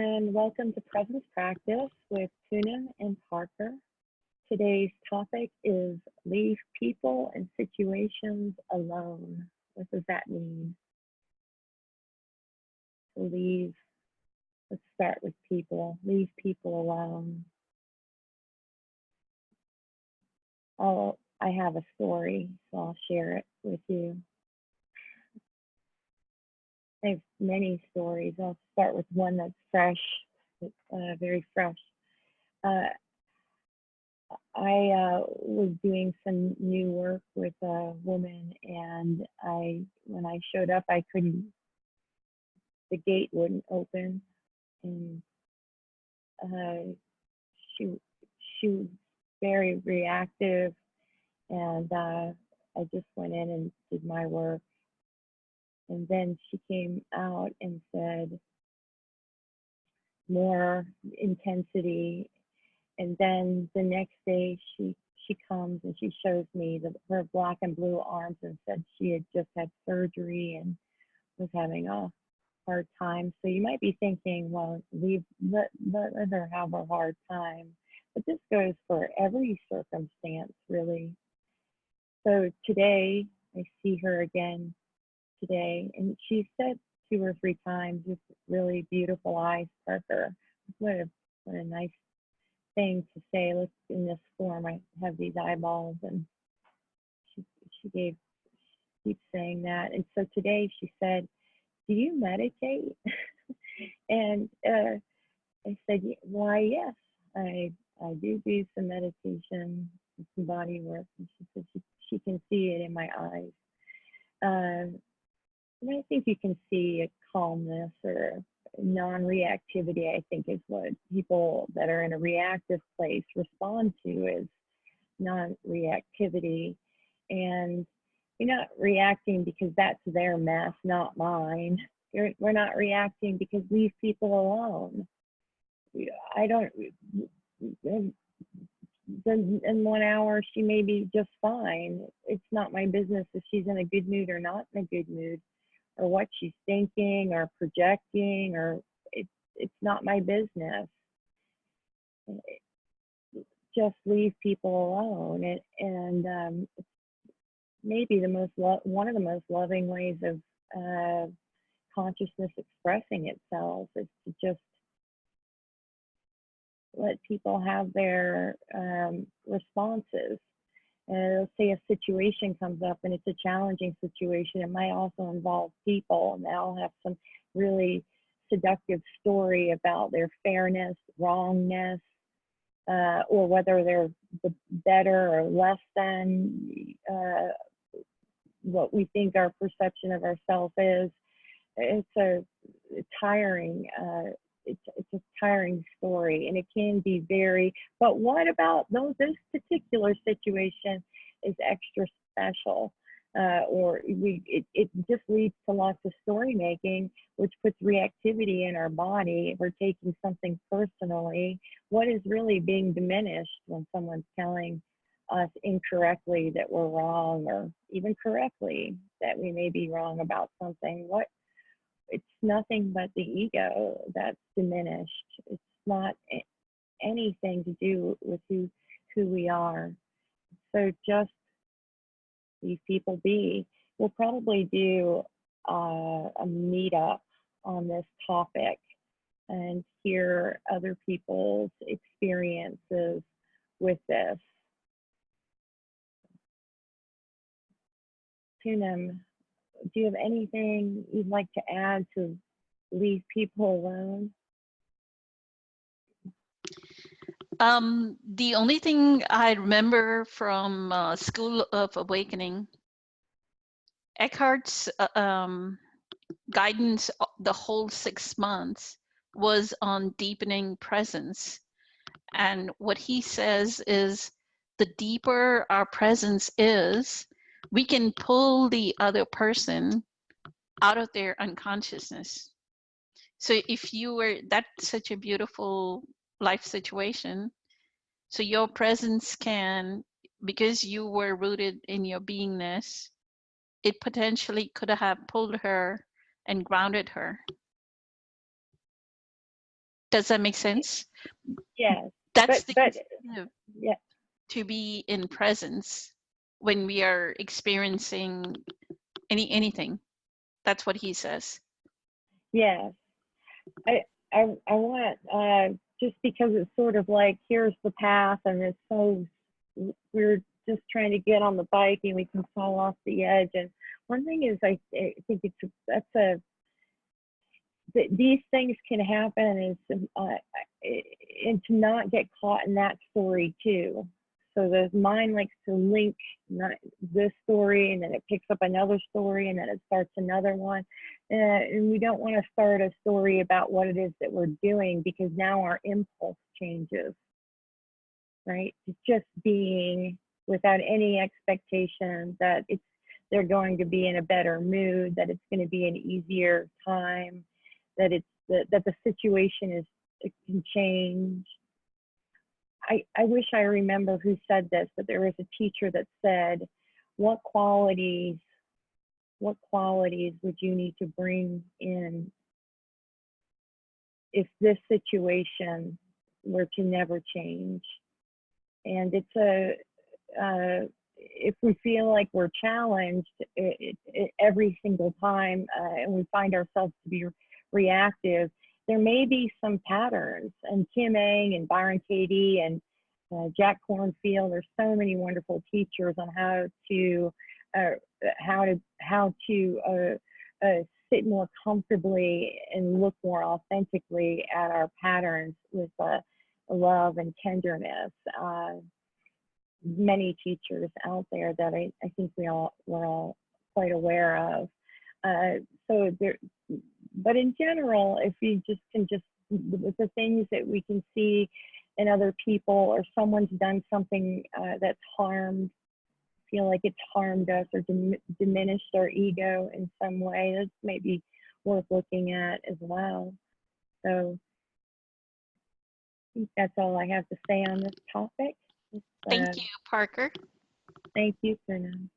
and welcome to Presence Practice with Poonam and Parker. Today's topic is leave people and situations alone. What does that mean? To leave, let's start with people. Leave people alone. I have a story, so I'll share it with you. I have many stories. I'll start with one that's fresh, very fresh. I was doing some new work with a woman, and when I showed up, the gate wouldn't open, and she was very reactive, and I just went in and did my work. And then she came out and said, more intensity. And then the next day she comes and she shows me her black and blue arms and said she had just had surgery and was having a hard time. So you might be thinking, well, let her have a hard time. But this goes for every circumstance, really. So today, I see her again today, and she said 2 or 3 times with really beautiful eyes, Parker. What a nice thing to say. Look, in this form, I have these eyeballs, and she keeps saying that. And so today she said, do you meditate? And I said, why, yes, I do some meditation, some body work. And she said she can see it in my eyes. And I think you can see a calmness or non-reactivity, I think, is what people that are in a reactive place respond to, is non-reactivity. And you're not reacting because that's their mess, not mine. We're not reacting because leave people alone. I don't, in 1 hour, she may be just fine. It's not my business if she's in a good mood or not in a good mood, or what she's thinking or projecting, or it's not my business. Just leave people alone. And it's maybe one of the most loving ways of consciousness expressing itself is to just let people have their responses. Let's say a situation comes up and it's a challenging situation. It might also involve people, and they'll have some really seductive story about their fairness, wrongness, or whether they're the better or less than what we think our perception of ourselves is. It's a tiring. It's a tiring story, and it can be very, but what about this particular situation is extra special, or it just leads to lots of story making, which puts reactivity in our body. If we're taking something personally, what is really being diminished when someone's telling us incorrectly that we're wrong, or even correctly that we may be wrong about something? It's nothing but the ego that's diminished. It's not anything to do with who we are. So just leave people be. We'll probably do a meetup on this topic and hear other people's experiences with this. Poonam, do you have anything you'd like to add to leave people alone? The only thing I remember from School of Awakening, Eckhart's guidance the whole 6 months was on deepening presence. And what he says is, the deeper our presence is, we can pull the other person out of their unconsciousness. So if you were, that's such a beautiful life situation. So your presence can, because you were rooted in your beingness, it potentially could have pulled her and grounded her. Does that make sense? Yes, That's the but incentive, yeah, to be in presence when we are experiencing anything. That's what he says. yes. I want just because it's sort of like here's the path and it's so we're just trying to get on the bike and we can fall off the edge. And one thing is I think these things can happen is and to not get caught in that story too. So the mind likes to link not this story and then it picks up another story and then it starts another one. And we don't want to start a story about what it is that we're doing because now our impulse changes, right? It's just being without any expectation that they're going to be in a better mood, that it's going to be an easier time, that that the situation it can change. I wish I remember who said this, but there was a teacher that said, what qualities would you need to bring in if this situation were to never change? And it's if we feel like we're challenged every single time and we find ourselves to be reactive, there may be some patterns. And Kim Eng and Byron Katie and Jack Cornfield, there's so many wonderful teachers on how to sit more comfortably and look more authentically at our patterns with love and tenderness. Many teachers out there that I think we're all quite aware of. So there, but in general, if you just can with the things that we can see in other people or someone's done something that's feel like it's harmed us or diminished our ego in some way, that's maybe worth looking at as well. So I think that's all I have to say on this topic. Thank you, Parker. Thank you, Poonam.